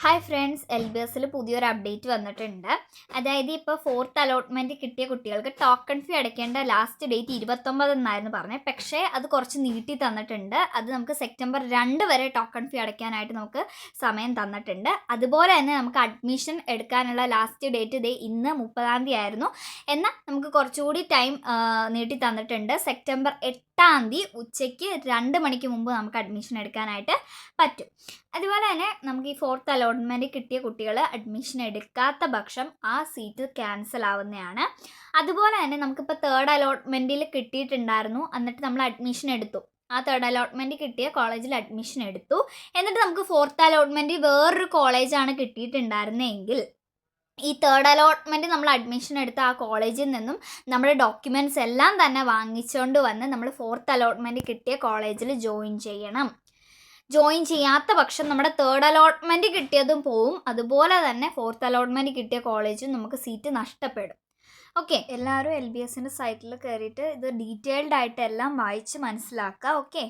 Hi friends, LBSൽ പുതിയൊരു update വന്നിട്ടുണ്ട്. അതായത് ഇപ്പോൾ 4th അലോട്ട്മെൻറ്റ് കിട്ടിയ കുട്ടികൾക്ക് ടോക്കൺ ഫീ അടയ്ക്കേണ്ട ലാസ്റ്റ് ഡേറ്റ് 29 എന്നായിരുന്നു പറഞ്ഞത്. പക്ഷേ അത് കുറച്ച് നീട്ടി തന്നിട്ടുണ്ട്. അത് നമുക്ക് സെപ്റ്റംബർ 2 വരെ ടോക്കൺ ഫീ അടയ്ക്കാനായിട്ട് നമുക്ക് സമയം തന്നിട്ടുണ്ട്. അതുപോലെ തന്നെ നമുക്ക് അഡ്മിഷൻ എടുക്കാനുള്ള ലാസ്റ്റ് ഡേറ്റ് ഇന്ന് 30-ാം തീയതി ആയിരുന്നു. എന്നാൽ നമുക്ക് കുറച്ചുകൂടി ടൈം നീട്ടി തന്നിട്ടുണ്ട്. സെപ്റ്റംബർ 8-ാം തീയതി ഉച്ചയ്ക്ക് 2 മണിക്ക് മുമ്പ് നമുക്ക് അഡ്മിഷൻ എടുക്കാനായിട്ട് പറ്റും. അതുപോലെ തന്നെ നമുക്ക് ഈ 4th അലോട്ട്മെൻറ്റ് കിട്ടിയ കുട്ടികൾ അഡ്മിഷൻ എടുക്കാത്ത പക്ഷം ആ സീറ്റ് ക്യാൻസൽ ആവുന്നതാണ്. അതുപോലെ തന്നെ നമുക്കിപ്പോൾ 3rd അലോട്ട്മെൻറ്റിൽ കിട്ടിയിട്ടുണ്ടായിരുന്നു. എന്നിട്ട് നമ്മൾ അഡ്മിഷൻ എടുത്തു. ആ 3rd അലോട്ട്മെൻറ്റ് കിട്ടിയ കോളേജിൽ അഡ്മിഷൻ എടുത്തു. എന്നിട്ട് നമുക്ക് 4th അലോട്ട്മെൻറ്റ് വേറൊരു കോളേജാണ് കിട്ടിയിട്ടുണ്ടായിരുന്നതെങ്കിൽ ഈ 3rd അലോട്ട്മെൻറ്റ് നമ്മൾ അഡ്മിഷൻ എടുത്ത ആ കോളേജിൽ നിന്നും നമ്മുടെ ഡോക്യുമെൻറ്റ്സ് എല്ലാം തന്നെ വാങ്ങിച്ചുകൊണ്ട് വന്ന് നമ്മൾ 4th അലോട്ട്മെൻറ്റ് കിട്ടിയ കോളേജിൽ ജോയിൻ ചെയ്യണം. ജോയിൻ ചെയ്യാത്ത പക്ഷം നമ്മുടെ 3rd അലോട്ട്മെൻറ്റ് കിട്ടിയതും പോവും. അതുപോലെ തന്നെ 4th അലോട്ട്മെൻറ്റ് കിട്ടിയ കോളേജും നമുക്ക് സീറ്റ് നഷ്ടപ്പെടും. ഓക്കെ, എല്ലാവരും LBSൻ്റെ സൈറ്റിൽ കയറിയിട്ട് ഇത് ഡീറ്റെയിൽഡ് ആയിട്ട് എല്ലാം വായിച്ച് മനസ്സിലാക്കുക. ഓക്കെ.